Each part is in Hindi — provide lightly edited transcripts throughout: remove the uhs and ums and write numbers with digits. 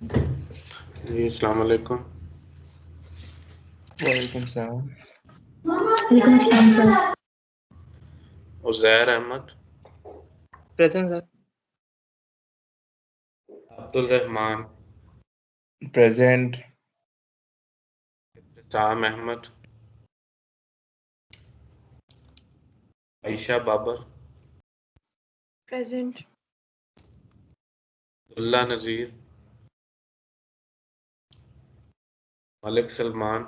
जी अस्सलाम वालेकुम। वालेकुम सलाम। वालेकुम अस्सलाम sir. Uzair Ahmed, present sir. Abdul Rehman, present. Ibtisam Ahmed, Ayesha Babar, present. Abdullah Nazir, Malik Salman,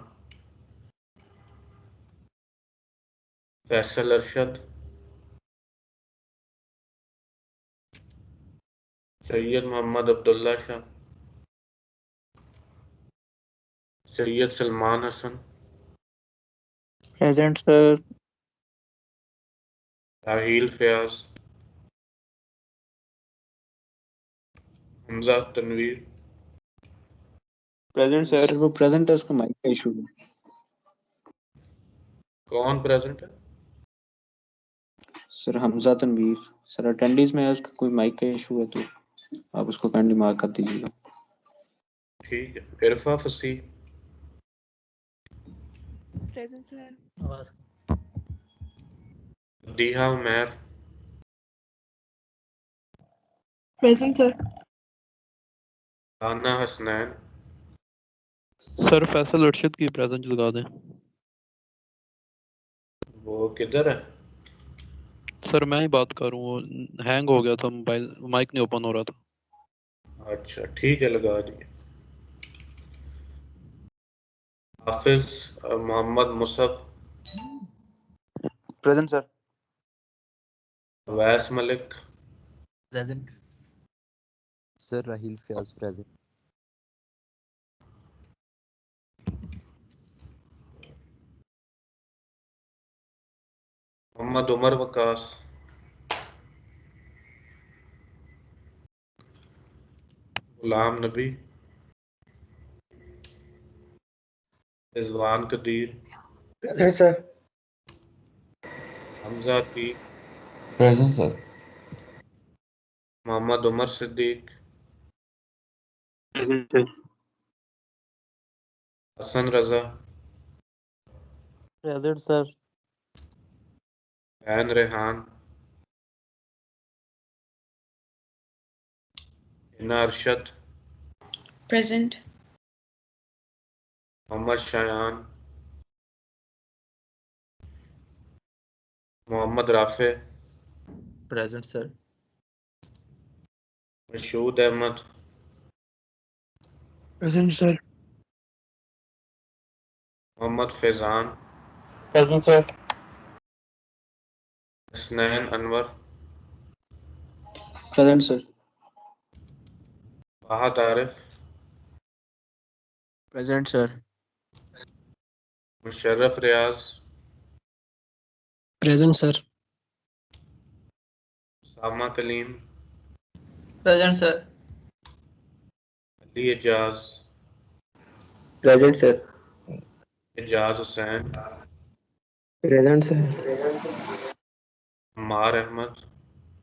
Faisal Arshad, Syed Mohammad Abdullah Shah, Syed Salman Hasan, present sir. Raheel Fayaz, Hamza Tanveer, present sir. वो प्रेजेंट है, उसको माइक का इशू है। कौन प्रेजेंट है? Sir Hamza Tanveer sir attendance में है, उसका कोई माइक का इशू है तो आप उसको काइंडली मार्क कर दीजिएगा। ठीक है। Irfa Fasih, present sir. Diha Umair, present sir. Rana Hasnain, sir Faisal Arshad की प्रेजेंट लगा दें। वो किधर है? सर मैं ही बात करूँ, वो हैंग हो गया था मोबाइल, माइक नहीं ओपन हो रहा था। अच्छा ठीक है, लगा दिए। Hafiz Mohammad Musab, present sir. Awais Malik, present sir. Raheel Fayaz present. Mohammad Umar Waqas, Ghulam Nabi, Rizwan Qadir, present sir. Hamza Ateeq, present sir. Mohammad Umar Siddique, present sir. Hasan Raza, present sir. Ain Rehan, Hina Arshad, present. Mohammad Shayan, Mohammad Rafay, present sir. Mashhood Ahmed, present sir. Mohammad Faizan, present sir. Hasnain Anwar, present sir. Fahad Arif, present sir. Musharraf Riaz, present sir. सामा Kaleem, present sir. Ali Ejaz, present sir. Ejaz Hussain, present sir. Ammar Ahmed,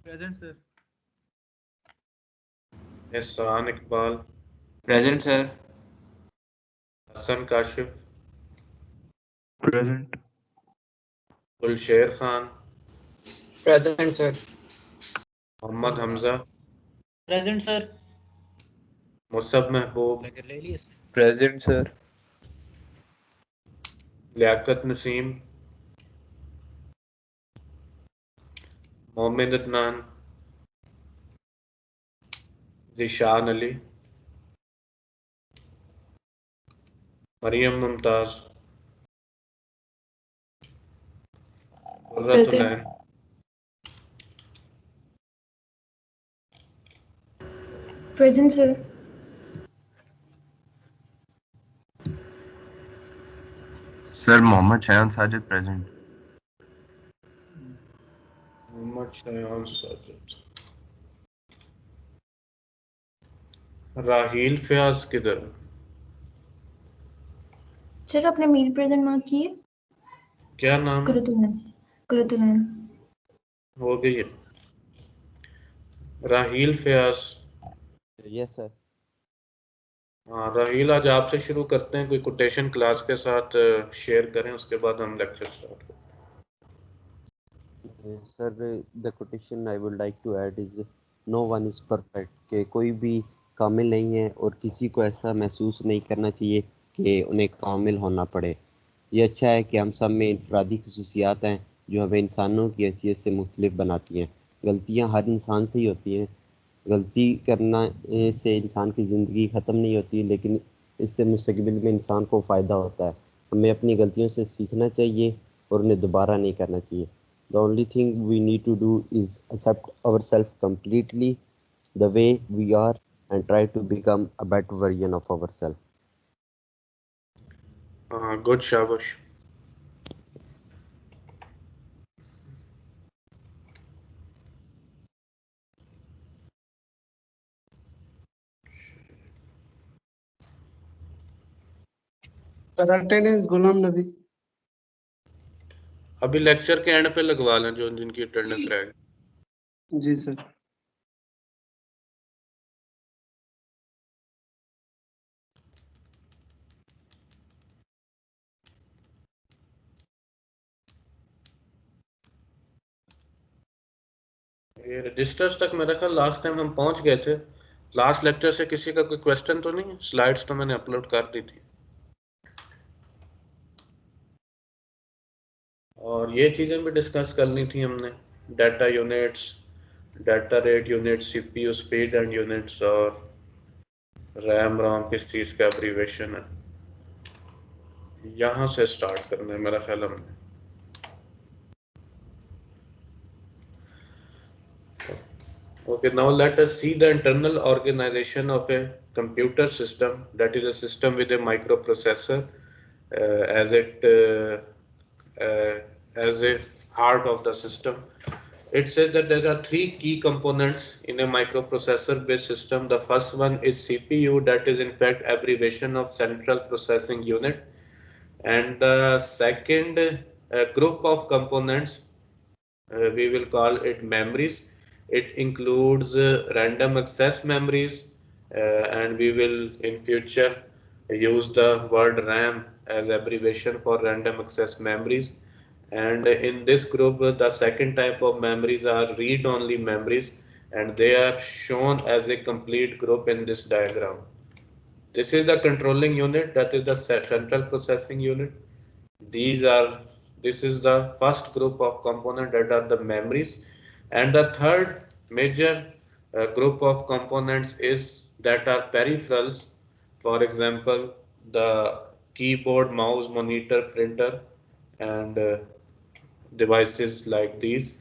present sir. Ehsan Iqbal, present sir. Hasan Kashif, present. Gulsher Khan, present sir. Mohammad Hamza, present sir. Musab Mehboob, present sir. Liaquat Naseem, Momin Adnan, Zeeshan Ali, Maryam Mumtaz, present. Qurratulain, present sir. Sir Mohammad Shayan Sajid present. Mohammad Shayan Sajid, Raheel Fayaz किधर? सर आपने मेल प्रेजेंट मार्क की है? क्या नाम है? कुरुतुलैन। कुरुतुलैन। हो गई है। राहील फयाज, यस सर। हाँ राहील, आज आपसे शुरू करते हैं, कोई कोटेशन क्लास के साथ शेयर करें, उसके बाद हम लेक्चर स्टार्ट करें। Sir, the quotation I would like to add is no one is perfect, कि कोई भी कामिल नहीं है और किसी को ऐसा महसूस नहीं करना चाहिए कि उन्हें कामिल होना पड़े। ये अच्छा है कि हम सब में इनफरादी खसूसियात हैं जो हमें इंसानों की हैसियत से मुख्तलिफ बनाती हैं। गलतियाँ हर इंसान से ही होती हैं। गलती करना से इंसान की ज़िंदगी ख़त्म नहीं होती, लेकिन इससे मुस्तकबिल में इंसान को फ़ायदा होता है। हमें अपनी गलतियों से सीखना चाहिए और उन्हें दोबारा नहीं करना चाहिए। The only thing we need to do is accept ourselves completely the way we are and try to become a better version of ourselves. हाँ, गुड, शाबाश। अटेंडेंस गुलाम नबी। अभी लेक्चर के एंड पे लगवा लें जो जिनकी अटेंडेंस रह गई। जी सर। ये रजिस्टर्स तक मेरा ख्याल लास्ट टाइम हम पहुंच गए थे। लास्ट लेक्चर से किसी का कोई क्वेश्चन तो नहीं है? स्लाइड्स तो मैंने अपलोड कर दी थी। और ये चीज़ें भी डिस्कस करनी थी हमने, data units, data rate units, CPU speed and units, और रैम रोम किस चीज़ का एब्रीवेशन है। यहाँ से स्टार्ट करना है मेरा ख्याल हमने। Okay, now let us see the internal organization of a computer system, that is a system with a microprocessor as a heart of the system. It says that there are three key components in a microprocessor based system. The first one is CPU, that is in fact abbreviation of central processing unit. And the second group of components, we will call it memories. It includes random access memories, and we will in future use the word RAM as abbreviation for random access memories. And in this group, the second type of memories are read-only memories, and they are shown as a complete group in this diagram. This is the controlling unit, that is the central processing unit. This is the first group of components, that are the memories. And the third major group of components is that are peripherals. For example, the keyboard, mouse, monitor, printer, and devices like these.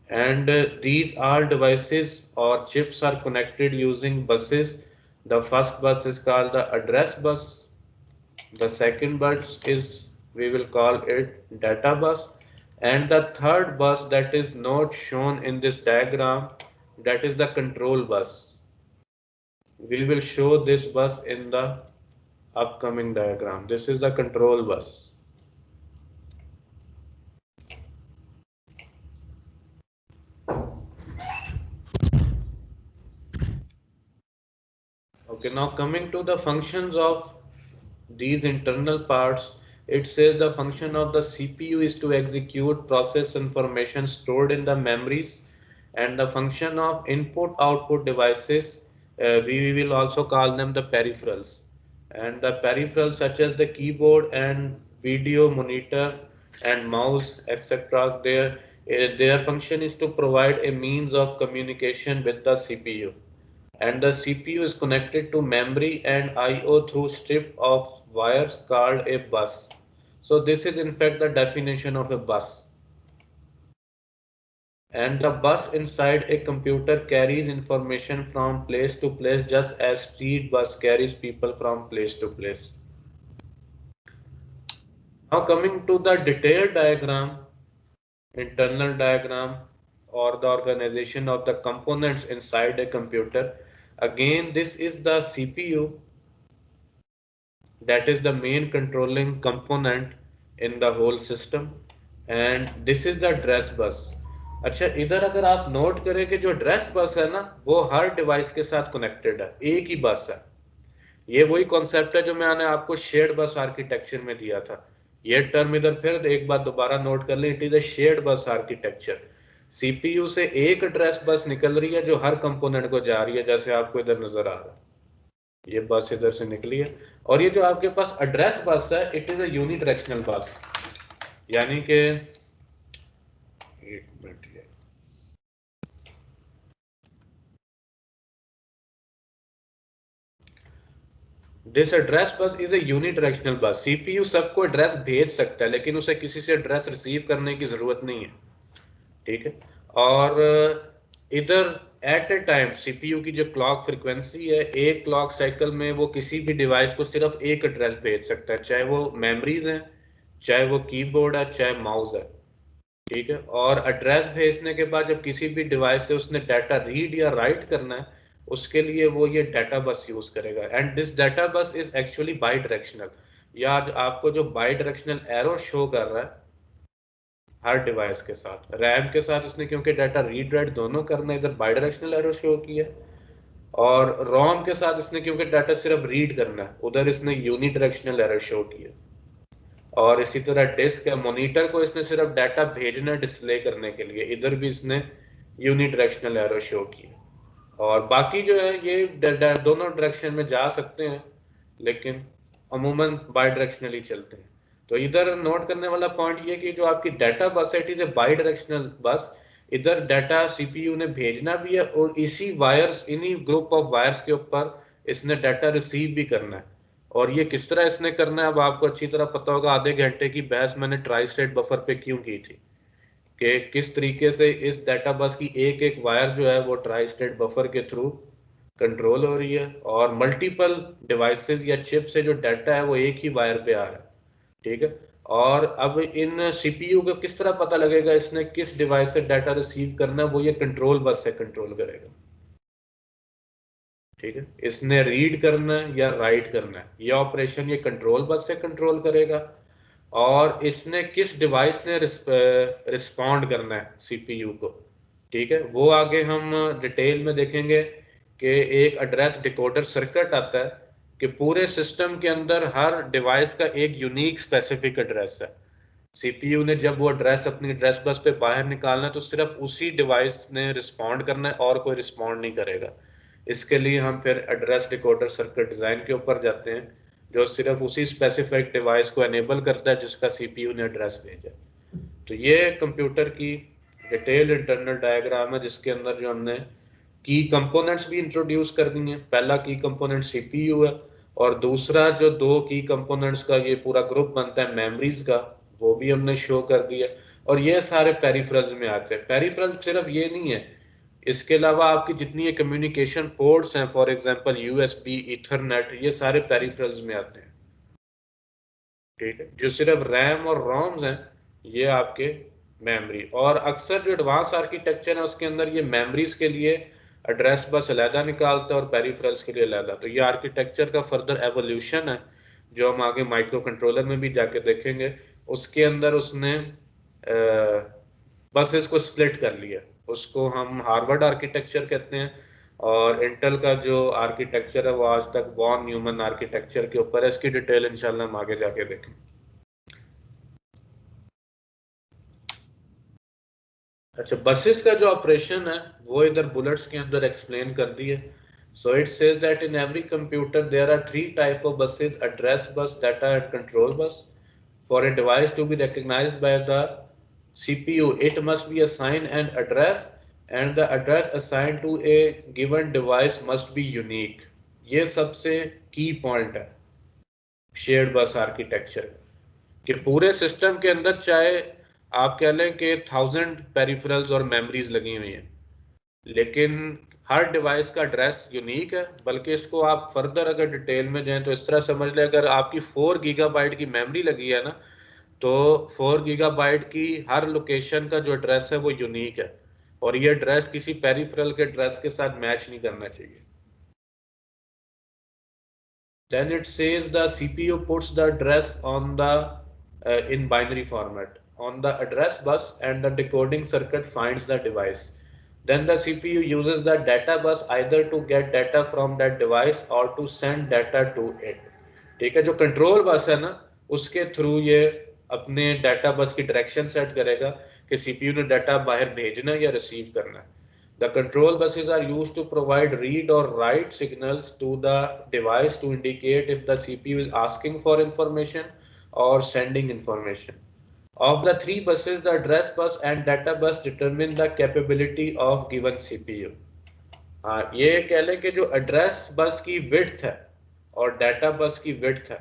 And these all devices or chips are connected using buses. The first bus is called the address bus. The second bus is, we will call it data bus. And the third bus that is not shown in this diagram, that is the control bus. We will show this bus in the upcoming diagram. This is the control bus. Okay, now coming to the functions of these internal parts, it says the function of the CPU is to execute process information stored in the memories, and the function of input-output devices, we will also call them the peripherals. And the peripherals such as the keyboard and video monitor and mouse, etc., their function is to provide a means of communication with the CPU. And the CPU is connected to memory and I/O through strip of wires called a bus. So this is in fact the definition of a bus. And the bus inside a computer carries information from place to place, just as street bus carries people from place to place. Now coming to the detailed diagram, internal diagram, or the organization of the components inside a computer. Again, this is the CPU, that is the main controlling component in the whole system, and this is the address bus. अच्छा, इधर अगर आप नोट करें कि जो एड्रेस बस है ना, वो हर डिवाइस के साथ कनेक्टेड है, एक ही बस है। ये वही कॉन्सेप्ट है जो मैंने आपको शेयर्ड बस आर्किटेक्चर में दिया था। ये टर्म इधर फिर एक बार दोबारा नोट कर लें, इट इज अ शेयर्ड बस आर्किटेक्चर। सीपीयू से एक एड्रेस बस निकल रही है जो हर कंपोनेंट को जा रही है, जैसे आपको इधर नजर आ रहा है ये बस इधर से निकली है। और ये जो आपके पास एड्रेस बस है, इट इज अ यूनिडायरेक्शनल बस, यानी कि एक minute, this address bus is a unidirectional बस। सीपीयू सबको एड्रेस भेज सकता है, लेकिन उसे किसी से एड्रेस रिसीव करने की जरूरत नहीं है, ठीक है। और इधर एट ए टाइम सीपीयू की जो क्लॉक फ्रीक्वेंसी है, एक क्लॉक साइकिल में वो किसी भी डिवाइस को सिर्फ एक एड्रेस भेज सकता है, चाहे वो मेमोरीज हैं, चाहे वो कीबोर्ड है, चाहे माउस है, ठीक है। और एड्रेस भेजने के बाद जब किसी भी डिवाइस से उसने डाटा रीड या राइट करना है, उसके लिए वो ये डाटा बस यूज करेगा। एंड दिस डाटा बस इज एक्चुअली बाई डायरेक्शनल। या आपको जो बाई डायरेक्शनल एरो शो कर रहा है हर डिवाइस के साथ, रैम के साथ इसने क्योंकि डाटा रीड राइट दोनों करना है, इधर बाई डायरेक्शनल एरो शो किया, और रोम के साथ इसने क्योंकि डाटा सिर्फ रीड करना है, उधर इसने यूनी डायरेक्शनल एरो शो किया। और इसी तरह डिस्क या मॉनिटर को इसने सिर्फ डाटा भेजना डिस्प्ले करने के लिए, इधर भी इसने यूनी डायरेक्शनल एरो शो किया। और बाकी जो है ये दोनों डायरेक्शन में जा सकते हैं, लेकिन अमूमन बाई डायरेक्शनली चलते हैं। तो इधर नोट करने वाला पॉइंट ये कि जो आपकी डाटा बस है, it is A by directional बस। इधर डाटा सीपीयू ने भेजना भी है और इसी वायर्स, इन्हीं ग्रुप ऑफ वायर्स के ऊपर इसने डाटा रिसीव भी करना है। और ये किस तरह इसने करना है, अब आपको अच्छी तरह पता होगा। आधे घंटे की बहस मैंने ट्राई स्टेट बफर पे क्यों की थी, कि किस तरीके से इस डाटा बस की एक एक वायर जो है वो ट्राई स्टेट बफर के थ्रू कंट्रोल हो रही है, और मल्टीपल डिवाइसेस या चिप से जो डाटा है वो एक ही वायर पे आ रहा है, ठीक है। और अब इन सीपीयू को किस तरह पता लगेगा इसने किस डिवाइस से डाटा रिसीव करना है, वो ये कंट्रोल बस से कंट्रोल करेगा, ठीक है। इसने रीड करना है या राइट करना है, ये ऑपरेशन ये कंट्रोल बस से कंट्रोल करेगा। और इसने किस डिवाइस ने रिस्पॉन्ड करना है सीपीयू को, ठीक है, वो आगे हम डिटेल में देखेंगे। कि एक एड्रेस डिकोडर सर्किट आता है कि पूरे सिस्टम के अंदर हर डिवाइस का एक यूनिक स्पेसिफिक एड्रेस है। सीपीयू ने जब वो एड्रेस अपनी एड्रेस बस पे बाहर निकालना है, तो सिर्फ उसी डिवाइस ने रिस्पॉन्ड करना है और कोई रिस्पॉन्ड नहीं करेगा। इसके लिए हम फिर एड्रेस डिकोडर सर्किट डिज़ाइन के ऊपर जाते हैं, जो सिर्फ उसी स्पेसिफिक डिवाइस को एनेबल करता है जिसका सीपीयू ने एड्रेस भेजा। तो ये कंप्यूटर की डिटेल इंटरनल डायग्राम है, जिसके अंदर जो हमने की कंपोनेंट्स भी इंट्रोड्यूस कर दी हैं। पहला की कंपोनेंट सीपीयू है, और दूसरा जो दो की कंपोनेंट्स का ये पूरा ग्रुप बनता है मेमोरीज का, वो भी हमने शो कर दिया। और ये सारे पेरिफेरल्स में आते हैं। पेरिफेरल सिर्फ ये नहीं है, इसके अलावा आपकी जितनी ये कम्युनिकेशन पोर्ट्स हैं, फॉर एग्जांपल यूएसबी, ईथरनेट, ये सारे पेरिफेरल्स में आते हैं, ठीक है। जो सिर्फ रैम और रोम्स हैं, ये आपके मेमोरी। और अक्सर जो एडवांस आर्किटेक्चर है उसके अंदर ये मेमोरीज के लिए एड्रेस बस अलहदा निकालता है और पेरिफेरल्स के लिए अलहदा। तो ये आर्किटेक्चर का फर्दर एवोल्यूशन है, जो हम आगे माइक्रो कंट्रोलर में भी जाके देखेंगे। उसके अंदर उसने बस इसको स्प्लिट कर लिया, उसको हम हार्वर्ड आर्किटेक्चर कहते हैं। और इंटेल का जो आर्किटेक्चर है वो आज तक वॉन न्यूमन आर्किटेक्चर के ऊपर है। इसकी डिटेल इंशाल्लाह हम आगे जाके देखें। अच्छा, बसेस का जो ऑपरेशन है वो इधर बुलेट्स के अंदर एक्सप्लेन कर दिए। So it says that in every computer there are 3 type of buses: address bus, data and control bus. For a device to be recognised by the CPU, it must be assigned an address, and the address assigned to a given device must be unique. ये सबसे की पॉइंट है शेयर्ड बस आर्किटेक्चर कि पूरे सिस्टम के अंदर चाहे आप कह लें कि 1000 पेरिफेरल्स और मेमोरीज लगी हुई हैं, लेकिन हर डिवाइस का एड्रेस यूनिक है। बल्कि इसको आप फर्दर अगर डिटेल में जाएं तो इस तरह समझ लें, अगर आपकी 4 गीगाबाइट की मेमोरी लगी है ना, तो 4 गीगाबाइट की हर लोकेशन का जो एड्रेस है वो यूनिक है, और ये एड्रेस किसी पेरिफेरल के एड्रेस के साथ मैच नहीं करना चाहिए। Then it says the CPU puts the address on the in binary format on the address bus, and the decoding circuit finds the device. then the CPU uses the data bus either to get data from that device or to send data to it. ठीक है, जो कंट्रोल बस है ना, उसके थ्रू ये अपने डाटा बस की डायरेक्शन सेट करेगा कि CPU ने डाटा बाहर भेजना या रिसीव करना है. The control buses are used to provide read or write signals to the device to indicate if the CPU is asking for information or sending information. Of the three buses, the address bus and data bus determine the capability of given CPU. ये कह लें कि जो एड्रेस बस की विड्थ है और डाटा बस की विड्थ है,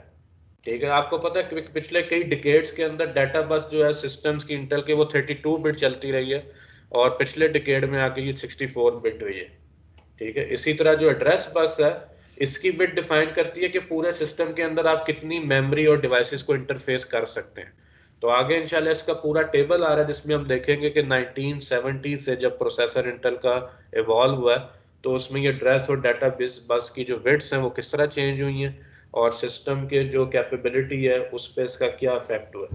ठीक है. आपको पता है कि पिछले कई डिकेड्स के अंदर डाटा बस जो है सिस्टम्स की इंटेल के वो 32 बिट चलती रही है और पिछले डिकेड में आके ये 64 बिट हुई है, ठीक है. इसी तरह जो एड्रेस बस है इसकी बिट डिफाइन करती है कि पूरे सिस्टम के अंदर आप कितनी मेमोरी और डिवाइसेस को इंटरफेस कर सकते हैं. तो आगे इंशाल्लाह इसका पूरा टेबल आ रहा है जिसमें हम देखेंगे कि 1970 से जब प्रोसेसर इंटेल का इवॉल्व हुआ तो उसमें ये एड्रेस और डाटा बस की जो बिट्स हैं वो किस तरह चेंज हुई हैं और सिस्टम के जो कैपेबिलिटी है उस पर इसका क्या इफेक्ट हुआ.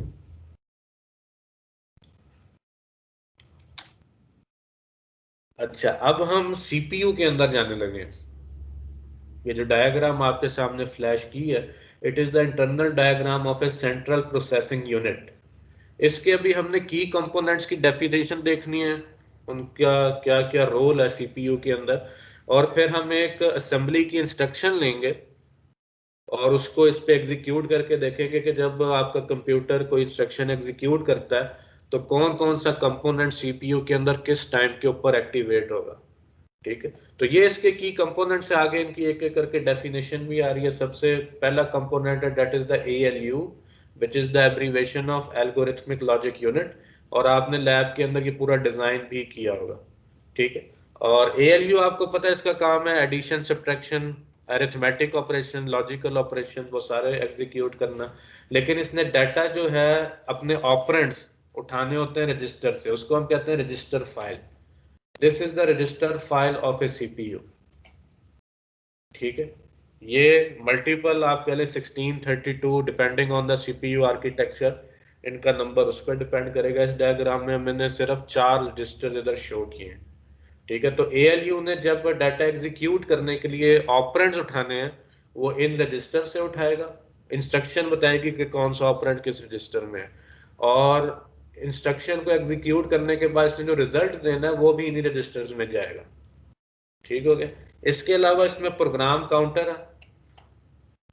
अच्छा, अब हम CPU के अंदर जाने लगे. ये जो डायग्राम आपके सामने फ्लैश की है, it is the internal diagram of A central processing unit. इसके अभी हमने की कंपोनेंट्स की डेफिनेशन देखनी है, उनका क्या क्या रोल है CPU के अंदर, और फिर हम एक असेंबली की इंस्ट्रक्शन लेंगे और उसको इस पे एग्जीक्यूट करके देखेंगे कि जब आपका कंप्यूटर कोई इंस्ट्रक्शन एग्जीक्यूट करता है तो कौन कौन सा कंपोनेंट CPU के अंदर किस टाइम के ऊपर एक्टिवेट होगा. ठीक है, तो ये इसके की कंपोनेंट से आगे इनकी एक एक करके डेफिनेशन भी आ रही है. सबसे पहला कंपोनेंट है that is the ALU which is the abbreviation of algorithmic logic unit, और आपने लैब के अंदर ये पूरा डिजाइन भी किया होगा. ठीक है, और ALU आपको पता है इसका काम है addition, subtraction, arithmetic operation, logical operation, वो सारे एग्जीक्यूट करना. लेकिन इसने डाटा जो है अपने ऑपरेंड्स उठाने होते हैं रजिस्टर से, उसको हम कहते हैं register file. This is the register file of A CPU. ठीक है, ये मल्टीपल आप कह लें 16, 32 depending on the CPU architecture, इनका नंबर उस पर डिपेंड करेगा. इस डायग्राम में मैंने सिर्फ 4 रजिस्टर इधर शो किए हैं. ठीक है, तो ALU ने जब डाटा एग्जीक्यूट करने के लिए ऑपरेंड्स उठाने हैं वो इन रजिस्टर से उठाएगा. इंस्ट्रक्शन बताएगी कि कौन सा ऑपरेंड किस रजिस्टर में है, और इंस्ट्रक्शन को एग्जीक्यूट करने के बाद इसने जो रिजल्ट देना है वो भी इन्हीं रजिस्टर्स में जाएगा. ठीक हो गया. इसके अलावा इसमें प्रोग्राम काउंटर है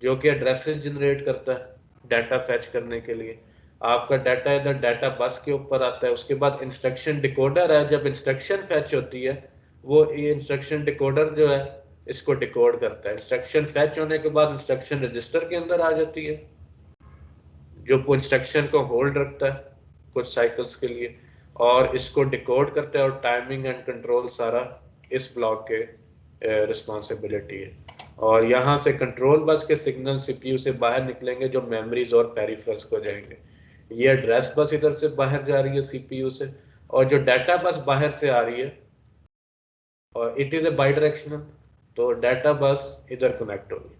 जो कि एड्रेसेस जनरेट करता है डाटा फैच करने के लिए. आपका डाटा इधर डाटा बस के ऊपर आता है. उसके बाद इंस्ट्रक्शन डिकोडर है, जब इंस्ट्रक्शन फैच होती है वो ये इंस्ट्रक्शन डिकोडर जो है इसको डिकोड करता है. इंस्ट्रक्शन फैच होने के बाद इंस्ट्रक्शन रजिस्टर के अंदर आ जाती है जो इंस्ट्रक्शन को होल्ड रखता है कुछ साइकिल्स के लिए, और इसको डिकोड करता है, और टाइमिंग एंड कंट्रोल सारा इस ब्लॉक के रिस्पॉन्सिबिलिटी है. और यहाँ से कंट्रोल बस के सिग्नल CPU से बाहर निकलेंगे जो मेमोरीज और पेरिफेरल्स को जाएंगे. ये एड्रेस बस इधर से बाहर जा रही है CPU से, और जो डाटा बस बाहर से आ रही है, और it is A by directional, तो डाटा बस इधर कनेक्ट होगी.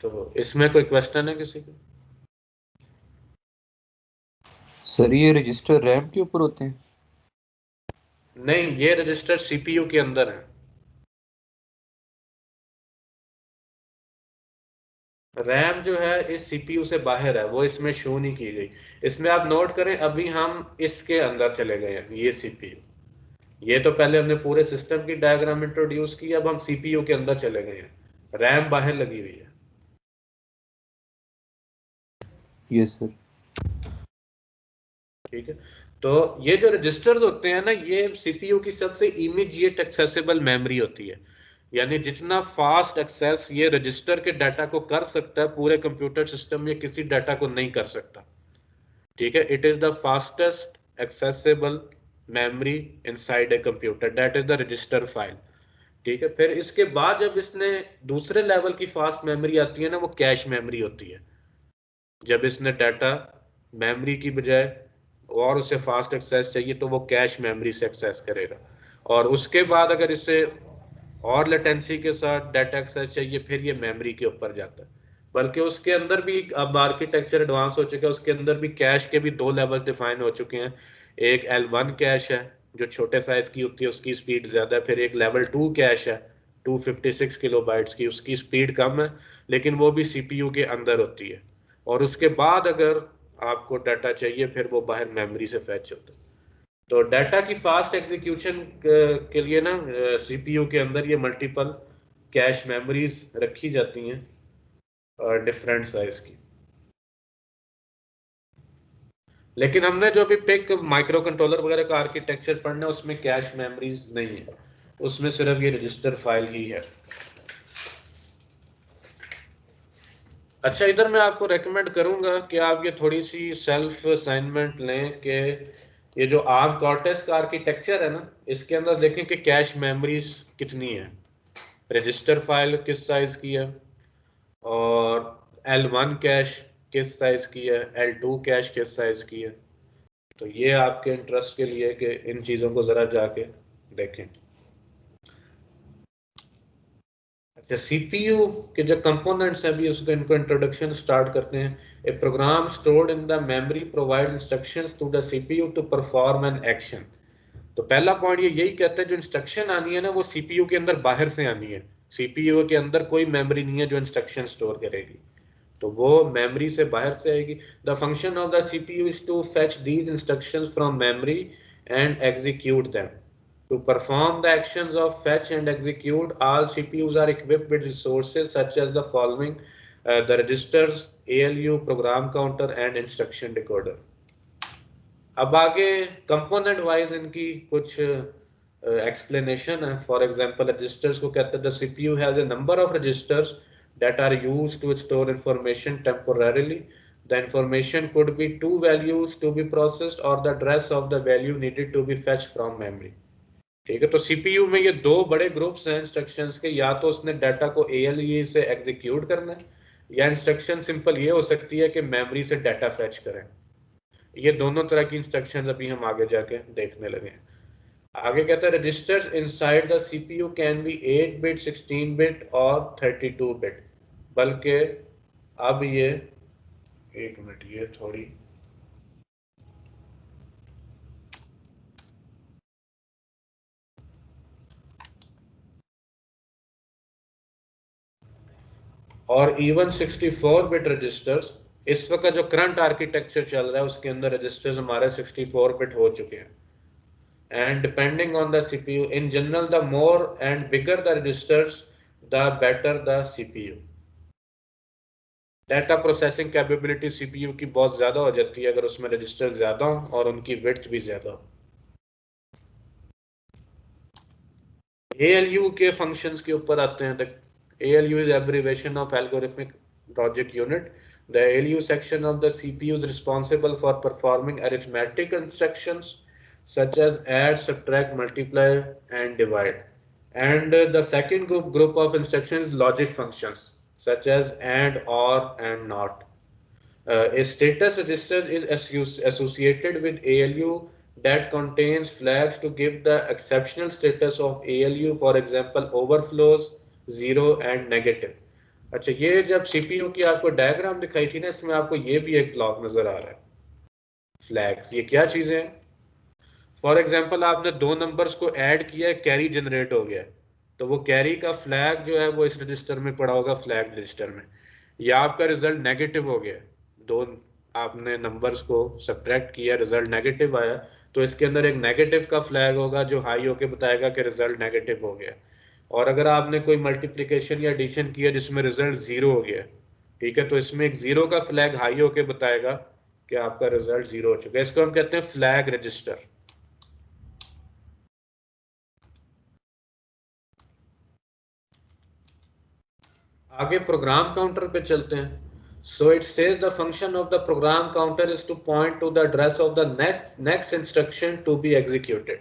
तो इसमें कोई क्वेश्चन है किसी को? सर ये रजिस्टर रैम के ऊपर होते हैं? नहीं, ये रजिस्टर CPU के अंदर है. रैम जो है इस CPU से बाहर है, वो इसमें शो नहीं की गई. इसमें आप नोट करें अभी हम इसके अंदर चले गए हैं. ये CPU, ये तो पहले हमने पूरे सिस्टम की डायग्राम इंट्रोड्यूस की, अब हम CPU के अंदर चले गए हैं. रैम बाहर लगी हुई है. Yes sir. ठीक है, तो ये जो रजिस्टर्स होते हैं ना, ये CPU की सबसे इमीडिएट एक्सेसिबल मेमोरी होती है. यानी जितना फास्ट एक्सेस ये रजिस्टर के डाटा को कर सकता है पूरे कंप्यूटर सिस्टम में किसी डाटा को नहीं कर सकता. ठीक है, it is the fastest accessible memory inside a computer, that is the register file. ठीक है, फिर इसके बाद जब इसने दूसरे लेवल की फास्ट मेमोरी आती है ना, वो कैश मेमोरी होती है. जब इसने डाटा मेमोरी की बजाय और उसे फास्ट एक्सेस चाहिए तो वो कैश मेमोरी से एक्सेस करेगा. और उसके बाद अगर इसे और लेटेंसी के साथ डाटा एक्सेस चाहिए फिर ये मेमोरी के ऊपर जाता है. बल्कि उसके अंदर भी अब आर्किटेक्चर एडवांस हो चुका है, उसके अंदर भी कैश के भी 2 लेवल्स डिफाइन हो चुके हैं। एक L1 कैश है जो छोटे साइज की होती है, उसकी स्पीड ज्यादा है। फिर एक लेवल 2 कैश है 256 किलोबाइट्स की, उसकी स्पीड कम है लेकिन वो भी सीपीयू के अंदर होती है। और उसके बाद अगर आपको डाटा चाहिए फिर वो बाहर मेमोरी से फैच होता है। तो डाटा की फास्ट एग्जीक्यूशन के लिए ना सीपीयू के अंदर ये मल्टीपल कैश मेमोरीज रखी जाती हैं डिफरेंट साइज की। लेकिन हमने जो अभी पिक माइक्रो कंट्रोलर वगैरह का आर्किटेक्चर पढ़ना है उसमें कैश मेमोरीज नहीं है, उसमें सिर्फ ये रजिस्टर फाइल ही है। अच्छा, इधर मैं आपको रेकमेंड करूंगा कि आप ये थोड़ी सी सेल्फ असाइनमेंट लें कि ये जो आर्म कॉर्टेक्स का आर्किटेक्चर है ना, इसके अंदर देखें कि कैश मेमोरीज कितनी है, रजिस्टर फाइल किस साइज की है, और L1 कैश किस साइज की है, L2 कैश किस साइज की है। तो ये आपके इंटरेस्ट के लिए कि इन चीज़ों को ज़रा जाके देखें। अच्छा, सीपीयू के जो कंपोनेंट्स हैं अभी उसका इनको इंट्रोडक्शन स्टार्ट करते हैं। A program stored in the memory provide instructions to the CPU to perform an action. तो पहला पॉइंट ये यही कहता है जो इंस्ट्रक्शन आनी है ना वो सीपीयू के अंदर बाहर से आनी है। सीपीयू के अंदर कोई मेमोरी नहीं है जो इंस्ट्रक्शन स्टोर करेगी, तो वो मेमोरी से बाहर से आएगी। The function of the CPU is to fetch these instructions from memory and execute them. To perform the actions of fetch and execute, all CPUs are equipped with resources such as the following: the registers, ALU, program counter, and instruction decoder. अब आगे कंपोनेंट वाइज इनकी कुछ एक्सप्लेनेशन है। फॉर एग्जांपल रजिस्टर्स को कहते हैं the CPU has a number of registers that are used to store information temporarily. The information could be 2 values to be processed or the address of the value needed to be fetched from memory. ठीक है, तो सीपीयू में ये 2 बड़े ग्रुप्स हैं इंस्ट्रक्शंस के। या तो उसने डाटा को ALE से एग्जीक्यूट करना है, या इंस्ट्रक्शन सिंपल ये हो सकती है कि मेमोरी से डाटा फेच करें। ये दोनों तरह की इंस्ट्रक्शंस अभी हम आगे जाके देखने लगे हैं। आगे कहता है registers inside the CPU can be 8 bit, 16 bit और 32 बिट। बल्कि अब ये एक मिनट, ये थोड़ी और इवन 64 बिट रजिस्टर्स, इस वक्त जो करंट आर्किटेक्चर चल रहा है उसके अंदर रजिस्टर्स हमारे 64 बिट हो चुके हैं। And depending on the CPU, in general the more and bigger the registers the better the CPU. Data processing capability CPU की बहुत ज्यादा हो जाती है अगर उसमें रजिस्टर ज्यादा हो और उनकी विड्थ भी ज्यादा हो। ALU के फंक्शंस के ऊपर आते हैं। ALU is abbreviation of algorithmic logic unit. The ALU section of the CPU is responsible for performing arithmetic instructions such as add, subtract, multiply, and divide. And the second group of instructions is logic functions such as AND, OR, and NOT. A status register is associated with ALU that contains flags to give the exceptional status of ALU, for example, overflows, 0 and negative. अच्छा, ये जब CPU की आपको डायग्राम दिखाई थी ना, इसमें आपको ये भी एक ब्लॉक नजर आ रहा है, फ्लैग्स। ये क्या चीजें हैं? फॉर एग्जांपल आपने 2 नंबर्स को ऐड किया, कैरी जनरेट हो गया, तो वो कैरी का फ्लैग जो है वो इस रजिस्टर में पड़ा होगा, फ्लैग रजिस्टर में। या आपका रिजल्ट नेगेटिव हो गया, 2 आपने नंबर्स को सब्ट्रैक्ट किया, रिजल्ट नेगेटिव आया, तो इसके अंदर एक नेगेटिव का फ्लैग होगा जो हाई होके बताएगा कि रिजल्ट नेगेटिव हो गया। और अगर आपने कोई मल्टीप्लिकेशन या एडिशन किया जिसमें रिजल्ट 0 हो गया, ठीक है, तो इसमें एक 0 का फ्लैग हाई होके बताएगा कि आपका रिजल्ट 0 हो चुका है। इसको हम कहते हैं फ्लैग रजिस्टर। आगे प्रोग्राम काउंटर पे चलते हैं। So it says the function of the program counter is to point to the address of the next instruction to be executed.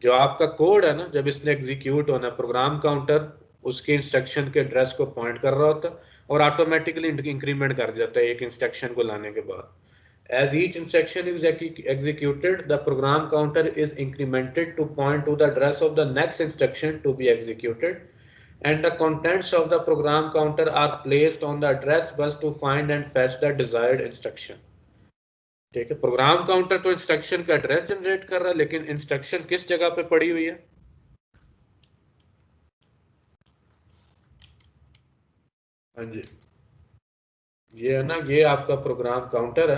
जो आपका कोड है ना, जब इसने एग्जीक्यूट होना, प्रोग्राम काउंटर उसके इंस्ट्रक्शन के एड्रेस को पॉइंट कर रहा होता है और ऑटोमेटिकली इंक्रीमेंट कर जाता है एक इंस्ट्रक्शन को लाने के बाद। As each instruction is executed, the program counter is incremented to point to the address of the next instruction to be executed. and the contents of the program counter are placed on the address bus to find and fetch the desired instruction. ठीक है, प्रोग्राम काउंटर तो इंस्ट्रक्शन का एड्रेस जनरेट कर रहा है, लेकिन इंस्ट्रक्शन किस जगह पे पड़ी हुई है? हाँ जी, ये है ना, ये आपका प्रोग्राम काउंटर है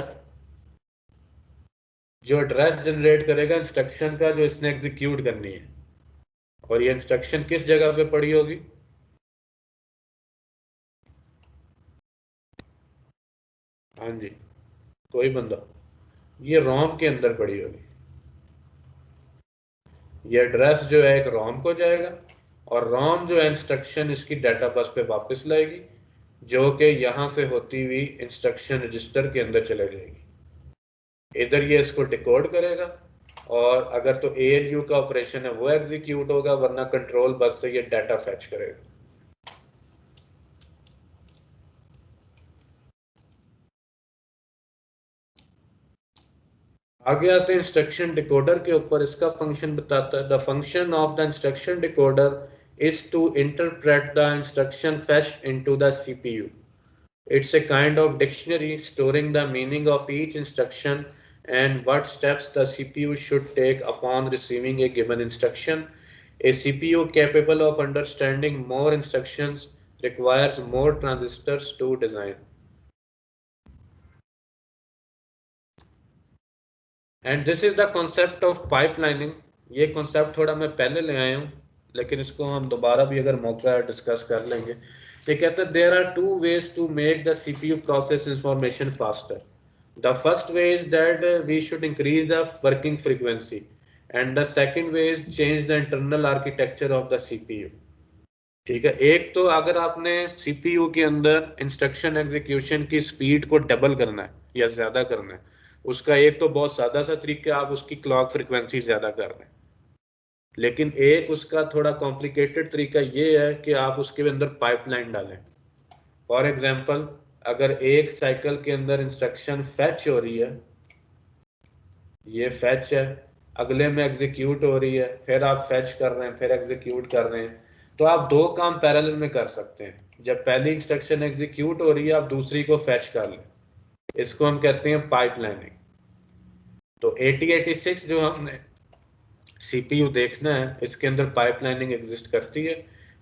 जो एड्रेस जनरेट करेगा इंस्ट्रक्शन का जो इसने एग्जीक्यूट करनी है, और ये इंस्ट्रक्शन किस जगह पे पड़ी होगी? हाँ जी, कोई बंदा, ये रोम के अंदर पड़ी होगी। ये एड्रेस जो है एक रोम को जाएगा, और रोम जो है इंस्ट्रक्शन इसकी डाटा बस पे वापस लाएगी, जो कि यहाँ से होती हुई इंस्ट्रक्शन रजिस्टर के अंदर चले जाएगी। इधर ये इसको डिकोड करेगा, और अगर तो ALU का ऑपरेशन है वो एग्जीक्यूट होगा, वरना कंट्रोल बस से ये डाटा फैच करेगा। आगे आते हैं इंस्ट्रक्शन डिकोडर के ऊपर। इसका फंक्शन बताता है, the function of the instruction decoder is to interpret the instruction fetched into the CPU. It's a kind of dictionary storing the meaning of each instruction and what steps the CPU should take upon receiving a given instruction. A CPU capable of understanding more instructions requires more transistors to design. And this is the concept of pipelining. ये concept थोड़ा मैं पहले ले आया हूँ, लेकिन इसको हम दोबारा भी अगर मौका डिस्कस कर लेंगे। ये कहते हैं there are two ways to make the CPU process information faster. The first way is that we should increase the working frequency, and the second way is change the internal architecture of the CPU. ठीक है, एक तो अगर आपने CPU के अंदर इंस्ट्रक्शन एग्जीक्यूशन की स्पीड को डबल करना है या ज्यादा करना है, उसका एक तो बहुत सादा सा तरीका, आप उसकी क्लॉक फ्रीक्वेंसी ज्यादा कर दें। लेकिन एक उसका थोड़ा कॉम्प्लिकेटेड तरीका ये है कि आप उसके अंदर पाइपलाइन डालें। फॉर एग्जांपल, अगर एक साइकिल के अंदर इंस्ट्रक्शन फैच हो रही है, ये फैच है, अगले में एग्जीक्यूट हो रही है, फिर आप फैच कर रहे हैं, फिर एग्जीक्यूट कर रहे हैं, तो आप दो काम पैरेलल में कर सकते हैं। जब पहली इंस्ट्रक्शन एग्जीक्यूट हो रही है, आप दूसरी को फैच कर लें, इसको हम कहते हैं पाइपलाइनिंग। तो 8086 जो हमने CPU देखना है, इसके अंदर पाइपलाइनिंग एग्जिस्ट करती है,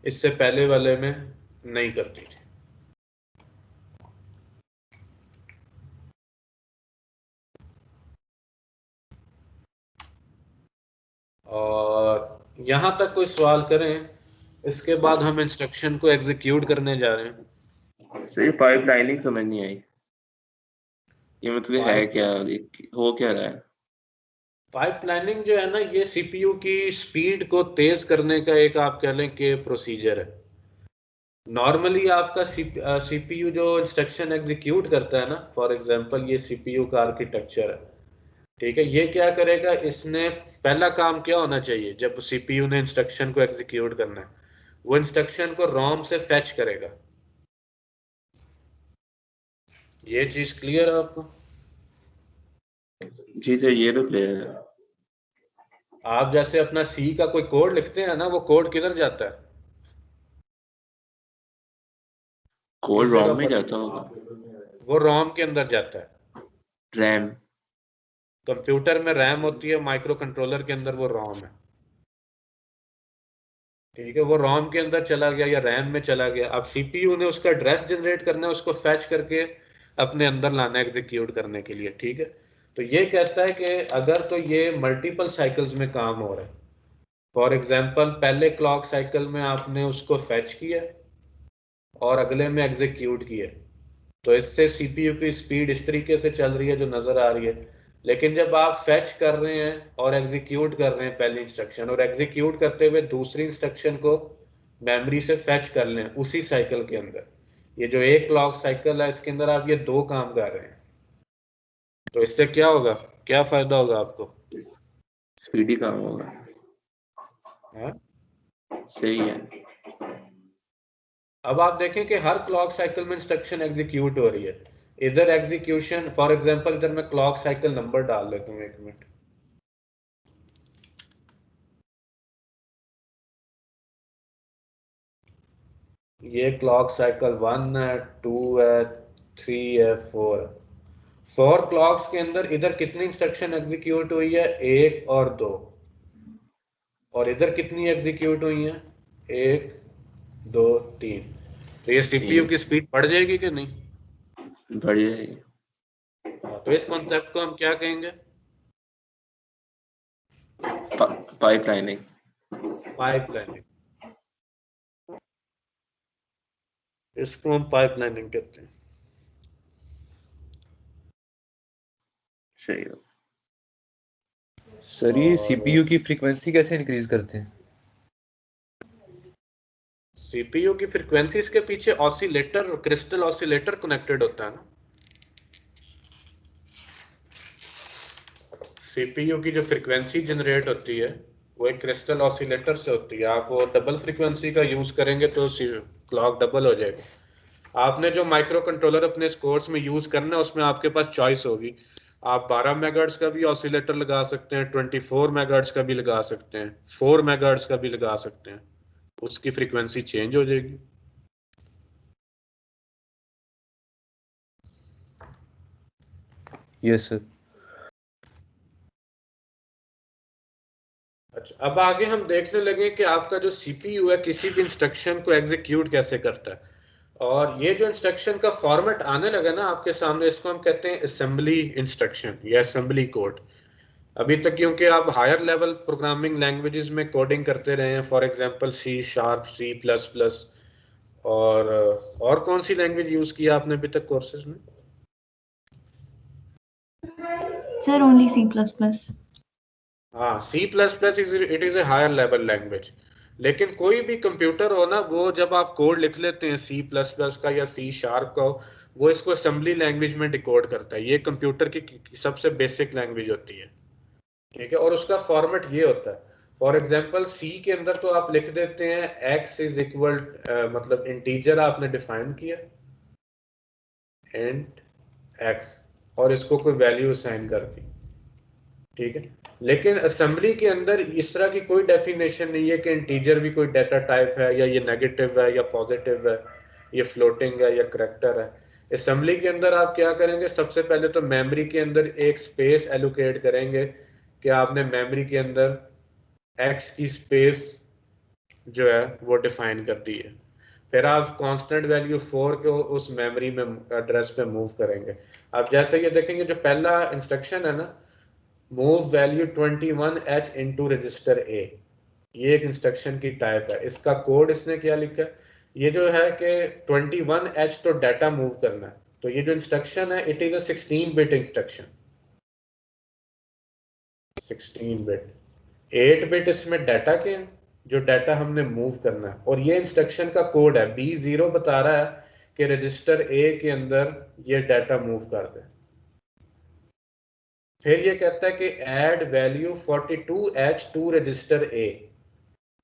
इससे पहले वाले में नहीं करती थी। और यहाँ तक कोई सवाल करें, इसके बाद हम इंस्ट्रक्शन को एग्जीक्यूट करने जा रहे हैं। सही, पाइपलाइनिंग समझ नहीं आई, ये मतलब है क्या, हो क्या रहा है? पाइपलाइनिंग जो है ना, ये CPU की स्पीड को तेज करने का एक आप कह लें कि प्रोसीजर है। नॉर्मली आपका CPU जो इंस्ट्रक्शन एग्जीक्यूट करता है ना, फॉर एग्जांपल ये CPU का आर्किटेक्चर है, ठीक है, ये क्या करेगा, इसने पहला काम क्या होना चाहिए जब CPU ने इंस्ट्रक्शन को एग्जीक्यूट करना है, वो इंस्ट्रक्शन को ROM से फैच करेगा। ये चीज क्लियर है आपको? जी सर, ये तो क्लियर है। आप जैसे अपना C का कोई कोड लिखते हैं ना, वो कोड किधर जाता है? कोड रोम में जाता होगा। वो रोम के अंदर जाता है। रैम, कंप्यूटर में रैम होती है, माइक्रो कंट्रोलर के अंदर वो रोम है। ठीक है, वो रोम के अंदर चला गया या रैम में चला गया। अब CPU ने उसका एड्रेस जनरेट करना है, उसको फैच करके अपने अंदर लाना है एग्जीक्यूट करने के लिए। ठीक है, तो ये कहता है कि अगर तो ये मल्टीपल साइकिल्स में काम हो रहा है, फॉर एग्जांपल पहले क्लॉक साइकिल में आपने उसको फैच किया और अगले में एग्जीक्यूट किया, तो इससे CPU की स्पीड इस तरीके से चल रही है जो नजर आ रही है। लेकिन जब आप फैच कर रहे हैं और एग्जीक्यूट कर रहे हैं पहली इंस्ट्रक्शन, और एग्जीक्यूट करते हुए दूसरी इंस्ट्रक्शन को मेमोरी से फैच कर लें उसी साइकिल के अंदर, ये जो एक क्लॉक साइकिल है इसके अंदर आप ये दो काम कर रहे हैं, तो इससे क्या होगा, क्या फायदा होगा आपको? स्पीडी काम होगा। हाँ? सही है। अब आप देखें कि हर क्लॉक साइकिल में इंस्ट्रक्शन एग्जीक्यूट हो रही है। इधर एग्जीक्यूशन, फॉर एग्जांपल इधर मैं क्लॉक साइकिल नंबर डाल लेता हूँ, 1 मिनट। ये क्लॉक साइकिल 1 है, 2 है, 3 है, 4 है। 4 क्लॉक्स के अंदर इधर कितनी इंस्ट्रक्शन एग्जीक्यूट हुई है? 1 और 2। और इधर कितनी एग्जीक्यूट हुई है? 1, 2, 3। तो ये सीपीयू की स्पीड बढ़ जाएगी कि नहीं? बढ़िया है। तो इस कॉन्सेप्ट को हम क्या कहेंगे? पाइपलाइनिंग। पाइपलाइनिंग। इसको हम पाइपलाइनिंग कहते हैं। सही है। सर ये और सीपीयू की फ्रीक्वेंसी कैसे इंक्रीज करते हैं? सीपीयू की फ्रीक्वेंसी, इसके पीछे ऑसिलेटर, क्रिस्टल ऑसिलेटर कनेक्टेड होता है ना। सीपीयू की जो फ्रीक्वेंसी जनरेट होती है वो एक क्रिस्टल ऑसिलेटर से होती है। आप वो डबल फ्रीक्वेंसी का यूज करेंगे तो क्लॉक डबल हो जाएगा। आपने जो माइक्रो कंट्रोलर अपने इस कोर्स में यूज करना है उसमें आपके पास चॉइस होगी। आप 12 मेगाहर्ट्ज का भी ऑसिलेटर लगा सकते हैं, 24 मेगाहर्ट्ज का भी लगा सकते हैं, 4 मेगाहर्ट्ज का भी लगा सकते हैं। उसकी फ्रीक्वेंसी चेंज हो जाएगी। Yes sir. अच्छा, अब आगे हम देखने लगे कि आपका जो सीपीयू है किसी भी इंस्ट्रक्शन को एग्जीक्यूट कैसे करता है। और ये जो इंस्ट्रक्शन का फॉर्मेट आने लगा ना आपके सामने, इसको हम कहते हैं असेंबली इंस्ट्रक्शन या असेंबली कोड। अभी तक क्योंकि आप हायर लेवल प्रोग्रामिंग लैंग्वेजेस में कोडिंग करते रहे हैं, for example C sharp, C++, और कौन सी लैंग्वेज यूज किया आपने अभी तक कोर्सेज में? Sir, only C++. हाँ, C++ it is a higher level language. लेकिन कोई भी कंप्यूटर हो ना, वो जब आप कोड लिख लेते हैं C++ का या C शार्प का हो, वो इसको असेंबली लैंग्वेज में डिकोड करता है। ये कंप्यूटर की सबसे बेसिक लैंग्वेज होती है, ठीक है। और उसका फॉर्मेट ये होता है, फॉर एग्जांपल सी के अंदर तो आप लिख देते हैं x इज इक्वल, मतलब इंटीजर आपने डिफाइन किया इंट x, और इसको कोई वैल्यू असाइन कर दी, ठीक है। लेकिन असेंबली के अंदर इस तरह की कोई डेफिनेशन नहीं है कि इंटीजर भी कोई डाटा टाइप है, या ये नेगेटिव है या पॉजिटिव है, ये फ्लोटिंग है या करैक्टर है। असेंबली के अंदर आप क्या करेंगे? सबसे पहले तो मेमोरी के अंदर एक स्पेस एलोकेट करेंगे कि आपने मेमोरी के अंदर x की स्पेस जो है वो डिफाइन कर दी है। फिर आप कांस्टेंट वैल्यू 4 को उस मेमोरी में एड्रेस पे मूव करेंगे। अब जैसे ये देखेंगे, जो पहला इंस्ट्रक्शन है ना, move value 21H into register A, ये एक इंस्ट्रक्शन की टाइप है। इसका कोड इसने क्या लिखा है? ये जो है कि 21H तो डाटा मूव करना है, तो ये जो इंस्ट्रक्शन है it is a 16 bit instruction. 16 bit, 8 bit इसमें डाटा के हैं जो डाटा हमने मूव करना है, और ये इंस्ट्रक्शन का कोड है। B0 बता रहा है कि रजिस्टर A के अंदर ये डाटा मूव कर दे। फिर ये कहता है कि add value 42H to register A।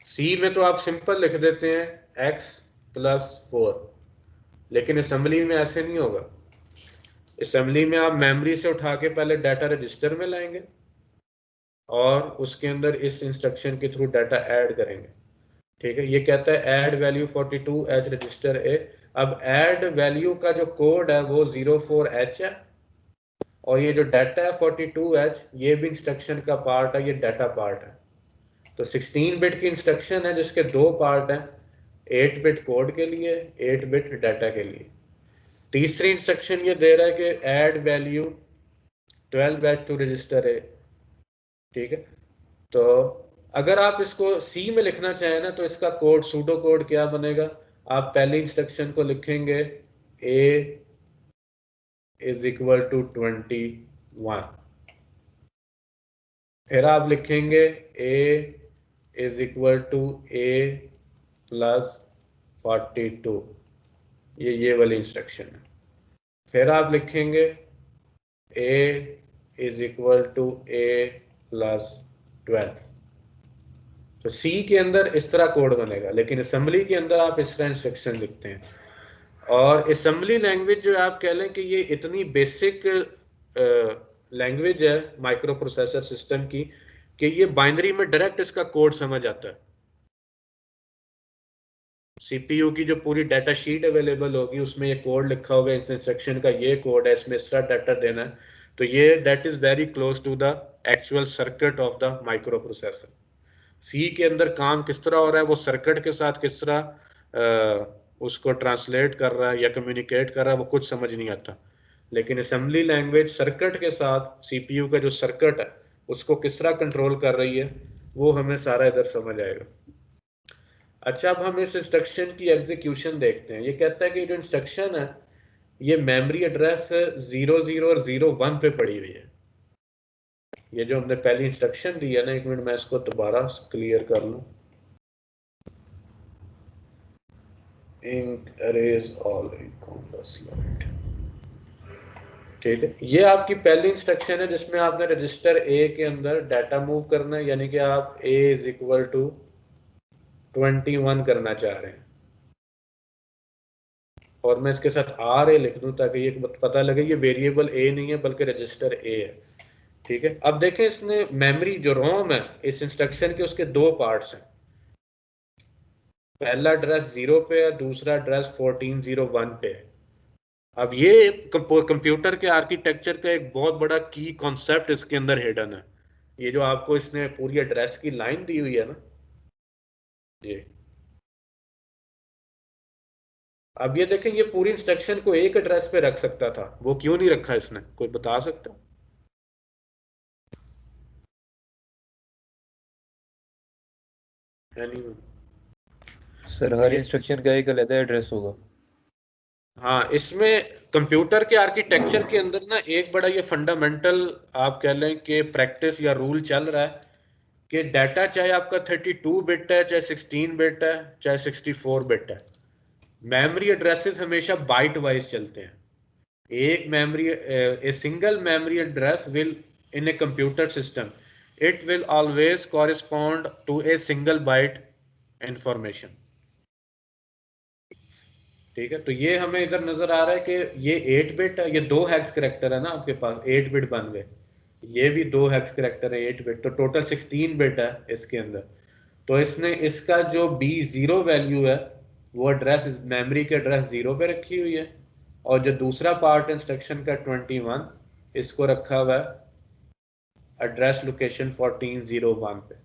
C में तो आप सिंपल लिख देते हैं x + 4, लेकिन असेंबली में ऐसे नहीं होगा। असेंबली में आप मेमोरी से उठा के पहले डाटा रजिस्टर में लाएंगे और उसके अंदर इस इंस्ट्रक्शन के थ्रू डाटा ऐड करेंगे, ठीक है। ये कहता है add value 42H register A। अब ऐड वैल्यू का जो कोड है वो 04H है, और ये जो डाटा है 42H, ये भी इंस्ट्रक्शन का पार्ट है, ये डाटा पार्ट है। तो 16 बिट की इंस्ट्रक्शन है जिसके दो पार्ट हैं, 8 बिट कोड के लिए, 8 बिट डाटा के लिए। तीसरी इंस्ट्रक्शन ये दे रहा है कि add value 12H to register A, ठीक है। तो अगर आप इसको सी में लिखना चाहें ना, तो इसका कोड, सूडो कोड क्या बनेगा? आप पहली इंस्ट्रक्शन को लिखेंगे A इज इक्वल टू 21, फिर आप लिखेंगे A is equal to A + 42, ये वाली इंस्ट्रक्शन है। फिर आप लिखेंगे A is equal to A + 12। तो C के अंदर इस तरह कोड बनेगा, लेकिन असेंबली के अंदर आप इस तरह इंस्ट्रक्शन लिखते हैं। और असेंबली लैंग्वेज जो आप कह लें कि ये इतनी बेसिक लैंग्वेज है माइक्रो प्रोसेसर सिस्टम की कि ये बाइनरी में डायरेक्ट इसका कोड समझ आता है। सीपीयू की जो पूरी डाटा शीट अवेलेबल होगी उसमें ये कोड लिखा होगा, इस इंस्ट्रक्शन का ये कोड है, इसमें इस तरह डाटा देना है, तो ये that is very close to the actual circuit of the microprocessor. C के अंदर काम किस तरह हो रहा है, वो सर्किट के साथ किस तरह उसको ट्रांसलेट कर रहा है या कम्युनिकेट कर रहा है, वो कुछ समझ नहीं आता। लेकिन असेंबली लैंग्वेज सर्किट के साथ सीपीयू का जो सर्किट है उसको किस तरह कंट्रोल कर रही है, वो हमें सारा इधर समझ आएगा। अच्छा, अब हम इस इंस्ट्रक्शन की एग्जीक्यूशन देखते हैं। ये कहता है कि जो इंस्ट्रक्शन है ये मेमोरी एड्रेस 00 और 01 पे पड़ी हुई है। ये जो हमने पहली इंस्ट्रक्शन दी है ना, एक मिनट मैं इसको दोबारा क्लियर कर लूं। Ink erase all ink on the slide. ठीक है, ये आपकी पहली इंस्ट्रक्शन है जिसमें आपने रजिस्टर ए के अंदर डाटा मूव करना है, यानी कि आप a इज इक्वल टू 21 करना चाह रहे हैं। और मैं इसके साथ RA लिख दूं ताकि ये पता लगे ये वेरिएबल A नहीं है बल्कि रजिस्टर A है। ठीक है, अब देखें इसने मेमोरी जो रोम है इस इंस्ट्रक्शन के, उसके दो पार्ट्स हैं। पहला एड्रेस 0 पे है, दूसरा एड्रेस 1401 पे है। अब ये कंप्यूटर के आर्किटेक्चर का एक बहुत बड़ा की कॉन्सेप्ट इसके अंदर हिडन है। ये जो आपको इसने पूरी एड्रेस की लाइन दी हुई है ना, ये अब ये देखें, ये पूरी इंस्ट्रक्शन को एक एड्रेस पे रख सकता था, वो क्यों नहीं रखा इसने, कोई बता सकता? Anyone? सर हर इंस्ट्रक्शन का एक अलग एड्रेस होगा। हाँ, इसमें कंप्यूटर के आर्किटेक्चर के अंदर ना एक बड़ा ये फंडामेंटल आप कह लें कि प्रैक्टिस या रूल चल रहा है कि डाटा चाहे आपका 32 बिट है, चाहे 16 बिट है, चाहे 64 बिट है, मेमोरी एड्रेसेस हमेशा बाइट वाइज चलते हैं। एक memory a single memory address will in a computer system it will always correspond to a single byte information. ठीक है, तो ये हमें इधर नजर आ रहा है कि ये 8 बिट है, ये 2 हेक्स करेक्टर है ना आपके पास, 8 बिट बन गए, ये भी 2 हेक्स करेक्टर है 8 बिट, तो टोटल 16 बिट है इसके अंदर। तो इसने इसका जो B0 वैल्यू है वो एड्रेस मेमोरी के एड्रेस 0 पे रखी हुई है, और जो दूसरा पार्ट इंस्ट्रक्शन का 21 इसको रखा हुआ है एड्रेस लोकेशन 1401 पे।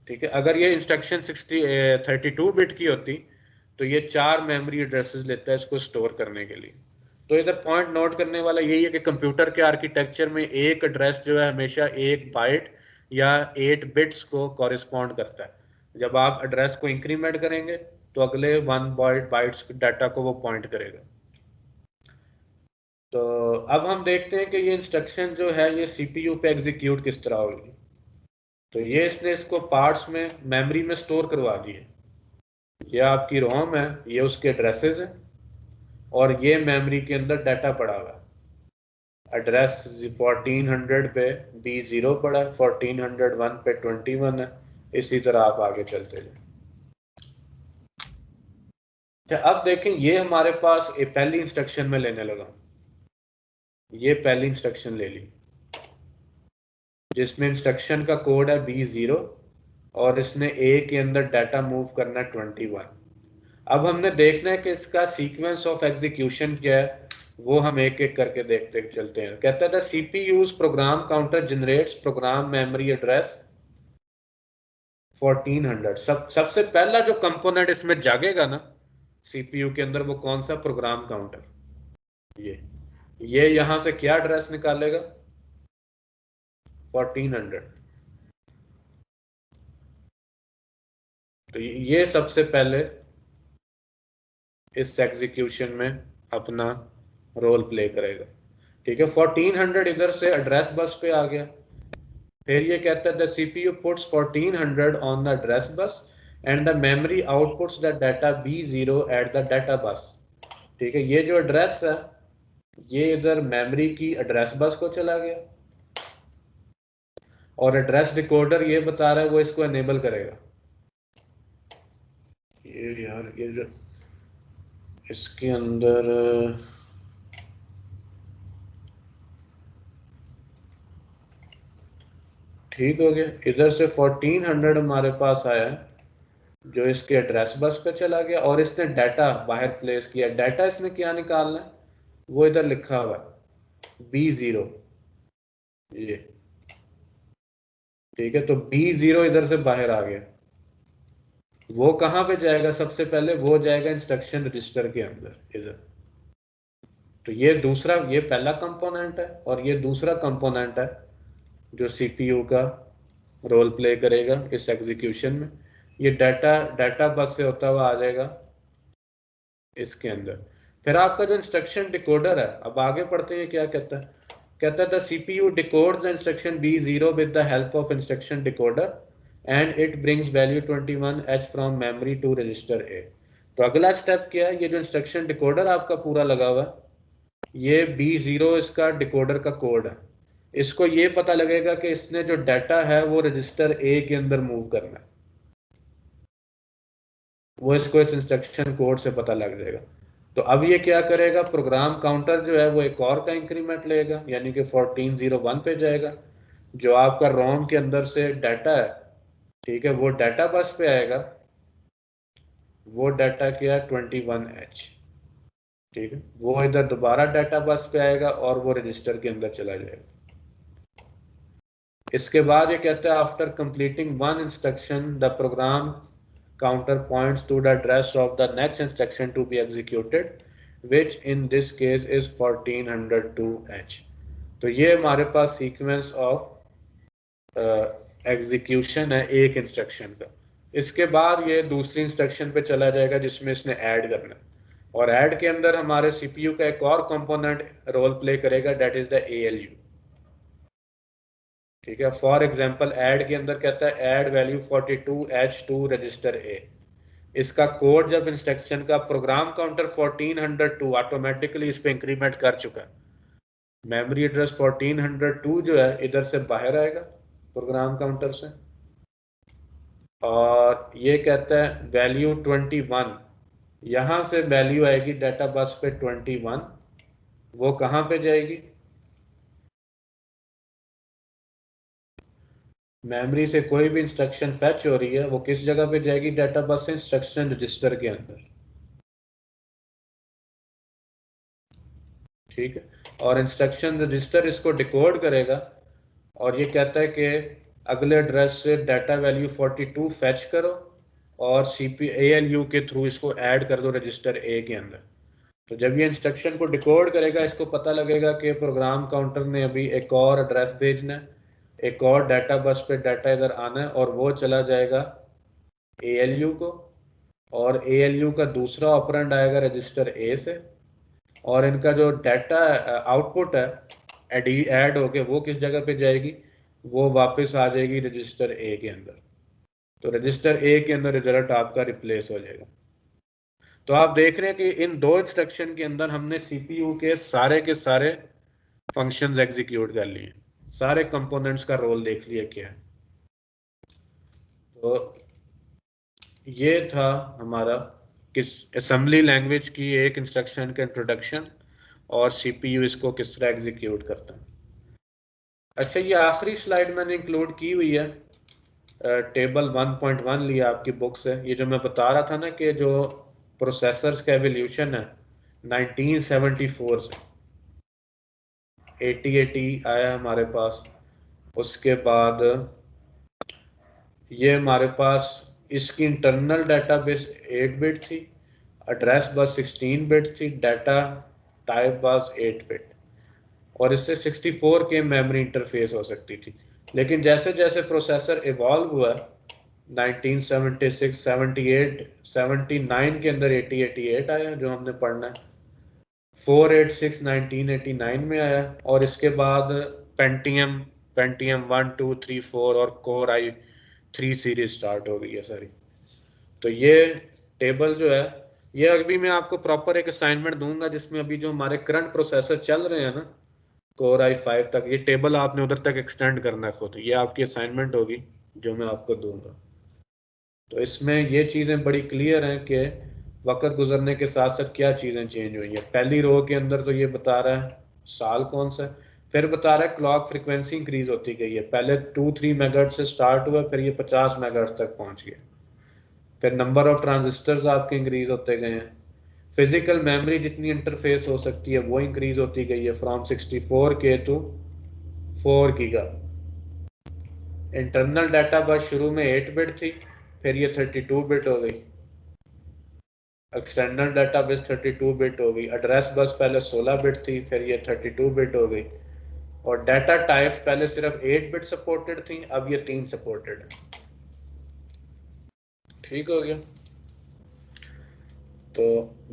ठीक है, अगर ये इंस्ट्रक्शन 32 बिट की होती तो ये 4 मेमोरी एड्रेसेस लेता है इसको स्टोर करने के लिए। तो इधर पॉइंट नोट करने वाला यही है कि कंप्यूटर के आर्किटेक्चर में एक एड्रेस जो है हमेशा एक बाइट या 8 बिट्स को कॉरेस्पॉन्ड करता है। जब आप एड्रेस को इंक्रीमेंट करेंगे तो अगले 1 बाइट्स डाटा को वो पॉइंट करेगा। तो अब हम देखते हैं कि ये इंस्ट्रक्शन जो है ये सीपीयू पे एग्जीक्यूट किस तरह होगी। तो ये इसने इसको पार्ट्स में मेमोरी में स्टोर करवा दिए। ये आपकी रोम है, ये उसके एड्रेसेस है, और ये मेमोरी के अंदर डाटा पड़ा हुआ है। एड्रेस 1400 पे B0 पड़ा है, 1401 पे 21 है, इसी तरह आप आगे चलते जाए। अच्छा, अब देखें ये हमारे पास एक पहली इंस्ट्रक्शन में लेने लगा, ये पहली इंस्ट्रक्शन ले ली जिसमें इंस्ट्रक्शन का कोड है B0 और इसने A के अंदर डाटा मूव करना है 21। अब हमने देखना है कि इसका सीक्वेंस ऑफ एग्जीक्यूशन क्या है, वो हम एक एक करके देखते चलते हैं। कहता था CPU's program counter generates program memory address 1400। सबसे पहला जो कंपोनेंट इसमें जागेगा ना CPU के अंदर, वो कौन सा? Program counter. ये यहां से क्या एड्रेस निकालेगा? 1400। तो ये सबसे पहले इस एग्जीक्यूशन में अपना रोल प्ले करेगा। ठीक है, 1400 इधर से एड्रेस बस पे आ गया। फिर ये कहता है the CPU puts 1400 on the address bus and the memory outputs the data B0 at the data bus। ठीक है, ये जो एड्रेस है ये इधर मेमोरी की एड्रेस बस को चला गया, और एड्रेस डिकोडर ये बता रहा है वो इसको एनेबल करेगा। ये यार ये जो इसके अंदर ठीक हो गया, इधर से 1400 हमारे पास आया है, जो इसके एड्रेस बस पे चला गया और इसने डाटा बाहर प्लेस किया। डाटा इसने क्या निकालना है वो इधर लिखा हुआ है B0, ये ठीक है। तो B0 इधर से बाहर आ गया, वो कहाँ पे जाएगा? सबसे पहले वो जाएगा इंस्ट्रक्शन रजिस्टर के अंदर इधर। तो ये दूसरा, ये पहला कंपोनेंट है और ये दूसरा कंपोनेंट है जो सीपीयू का रोल प्ले करेगा इस एग्जीक्यूशन में। ये डाटा बस से होता हुआ आ जाएगा इसके अंदर। फिर आपका जो इंस्ट्रक्शन डिकोडर है, अब आगे पढ़ते हैं क्या कहता है। कहता है the CPU decodes the instruction B0 with the help of instruction decoder and it brings value 21H from memory to register A। तो अगला स्टेप क्या है? ये जो इंस्ट्रक्शन डिकोडर आपका पूरा लगा हुआ है, ये B0 इसका डिकोडर का कोड है। इसको ये पता लगेगा कि इसने जो डाटा है वो रजिस्टर A के अंदर मूव करना है, वो इसको इस इंस्ट्रक्शन कोड से पता लग जाएगा। तो अब ये क्या करेगा? प्रोग्राम काउंटर जो है वो एक और का इंक्रीमेंट लेगा, यानी कि 1401 पे जाएगा। जो आपका रोम के अंदर से डाटा है, ठीक है, वो डाटा बस पे आएगा। वो डाटा क्या है? 21H, ठीक है। वो इधर दोबारा डाटा बस पे आएगा और वो रजिस्टर के अंदर चला जाएगा। इसके बाद ये कहता है after completing one instruction the program counter points to the address of the next instruction to be executed, which in this case is 1402H। तो ये हमारे पास सीक्वेंस ऑफ एग्जीक्यूशन है एक इंस्ट्रक्शन का। इसके बाद ये दूसरी इंस्ट्रक्शन पे चला जाएगा जिसमें इसने ऐड करना है, और ऐड के अंदर हमारे सीपीयू का एक और कंपोनेंट रोल प्ले करेगा, दैट इज द ALU, ठीक है। फॉर एग्जांपल ऐड के अंदर कहता है add value 42H to register A। इसका कोड जब इंस्ट्रक्शन का प्रोग्राम काउंटर 1402 ऑटोमेटिकली इस पे इंक्रीमेंट कर चुका है। मेमोरी एड्रेस 1402 जो है इधर से बाहर आएगा प्रोग्राम काउंटर से, और ये कहता है वैल्यू 21, यहां से वैल्यू आएगी डाटा बस पे 21। वो कहां पे जाएगी? मेमोरी से कोई भी इंस्ट्रक्शन फैच हो रही है वो किस जगह पे जाएगी? डाटा बस से इंस्ट्रक्शन रजिस्टर के अंदर, ठीक है। और इंस्ट्रक्शन रजिस्टर इसको डिकोड करेगा और ये कहता है कि अगले एड्रेस से डाटा वैल्यू 42 फैच करो और ALU के थ्रू इसको ऐड कर दो रजिस्टर A के अंदर। तो जब ये इंस्ट्रक्शन को डिकोड करेगा, इसको पता लगेगा कि प्रोग्राम काउंटर ने अभी एक और एड्रेस भेजना है, एक और डाटा बस पे डाटा इधर आना है, और वो चला जाएगा ALU को, और ALU का दूसरा ऑपरेंड आएगा रजिस्टर A से, और इनका जो डाटा आउटपुट है ऐड होके वो किस जगह पे जाएगी? वो वापस आ जाएगी रजिस्टर A के अंदर। तो रजिस्टर A के अंदर रिजल्ट आपका रिप्लेस हो जाएगा। तो आप देख रहे हैं कि इन दो इंस्ट्रक्शन के अंदर हमने CPU के सारे फंक्शंस एग्जीक्यूट कर लिए, सारे कंपोनेंट्स का रोल देख लिया क्या है। तो ये था हमारा किस असेंबली लैंग्वेज की एक इंस्ट्रक्शन का इंट्रोडक्शन और CPU इसको किस तरह एग्जीक्यूट करता है। अच्छा, ये आखिरी स्लाइड मैंने इंक्लूड की हुई है, टेबल 1.1 लिया आपकी बुक से। ये जो मैं बता रहा था ना कि जो प्रोसेसर्स का एवोल्यूशन है 1974 से 8080 आया हमारे पास, उसके बाद ये हमारे पास इसकी इंटरनल डाटाबेस 8 बिट थी, एड्रेस बस 16 बिट थी, डाटा टाइप बस 8 बिट, और इससे 64 के मेमोरी इंटरफेस हो सकती थी। लेकिन जैसे जैसे प्रोसेसर इवॉल्व हुआ 1976, 78, 79 के अंदर 8088 आया जो हमने पढ़ना है, 486 1989 में आया, और इसके बाद पेंटियम 1, 2, 3, 4 और कोर i3 सीरीज स्टार्ट हो गई है सारी। तो ये टेबल जो है, ये अभी मैं आपको प्रॉपर एक असाइनमेंट दूंगा जिसमें अभी जो हमारे करंट प्रोसेसर चल रहे हैं ना कोर i5 तक, ये टेबल आपने उधर तक एक्सटेंड करना है खुद। ये आपकी असाइनमेंट होगी जो मैं आपको दूंगा। तो इसमें ये चीज़ें बड़ी क्लियर हैं कि वक्त गुजरने के साथ साथ क्या चीज़ें चेंज हुई हैं। पहली रो के अंदर तो ये बता रहा है साल कौन सा है, फिर बता रहा है क्लॉक फ्रिक्वेंसी इंक्रीज होती गई है, पहले 2-3 मेगाहर्ट्ज से स्टार्ट हुआ, फिर ये 50 मेगाहर्ट्ज तक पहुंच गया। फिर नंबर ऑफ ट्रांजिस्टर्स आपके इंक्रीज होते गए हैं, फिजिकल मेमोरी जितनी इंटरफेस हो सकती है वो इंक्रीज होती गई है from 64K to 4 giga. Internal data bus शुरू में 8 बिट थी, फिर ये 32 बिट हो गई। एक्सटर्नल डाटा बस 32 बिट हो गई। एड्रेस बस पहले 16 बिट थी, फिर ये 32 बिट हो गई। और डाटा टाइप्स पहले सिर्फ 8 बिट सपोर्टेड थी, अब ये 3 सपोर्टेड। ठीक हो गया। तो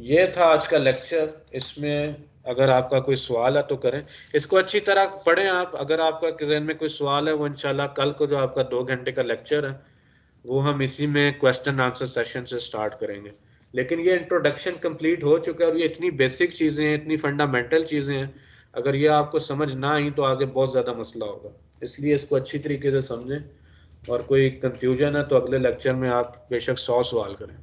ये था आज का लेक्चर। इसमें अगर आपका कोई सवाल है तो करें, इसको अच्छी तरह पढ़ें आप। अगर आपका ज़हन में कोई सवाल है वो इंशाल्लाह कल को जो आपका 2 घंटे का लेक्चर है वो हम इसी में क्वेश्चन आंसर सेशन से स्टार्ट करेंगे। लेकिन ये इंट्रोडक्शन कंप्लीट हो चुका है और ये इतनी बेसिक चीज़ें हैं, इतनी फंडामेंटल चीज़ें हैं, अगर ये आपको समझ ना आई तो आगे बहुत ज़्यादा मसला होगा। इसलिए इसको अच्छी तरीके से समझें और कोई कंफ्यूजन है तो अगले लेक्चर में आप बेशक 100 सवाल करें।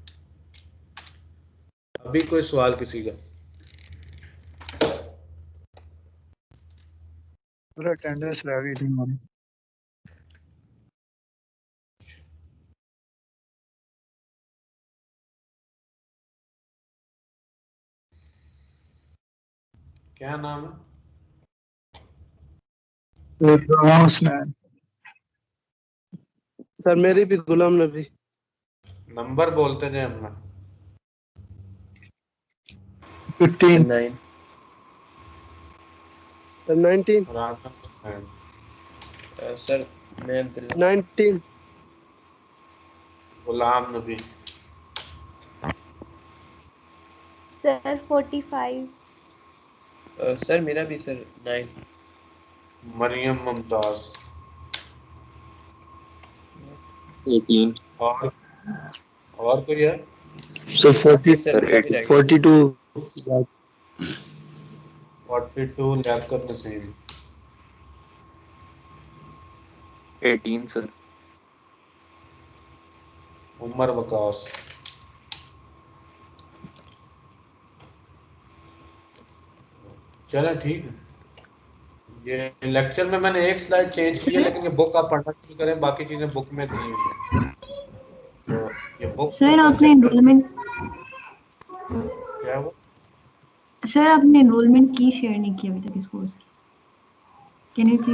अभी कोई सवाल किसी का? अटेंडेंस रह गई थी हमारी। क्या नाम है? हुसैन। सर मेरी भी गुलाम नबी। नंबर बोलते जाए अपना। 15 9 सर 19 सर मैं अब्दुल्ला 19 गुलाम नबी। सर 45। सर मेरा भी सर 9 मरियम मुमताज। 18 और कोई है? सर 40 सर मेरा भी रह गया 42 42 लियाकत नसीम। 18 सर उमर वकास। चलो ठीक है। ये लेक्चर में मैंने एक स्लाइड चेंज की है, लेकिन ये बुक आप पढ़ना शुरू करें, बाकी चीजें बुक में दी हुई हैं। तो ये बुक सर आपने एनरोलमेंट क्या वो? सर आपने एनरोलमेंट की शेयर नहीं की अभी तक इस कोर्स की। Can you please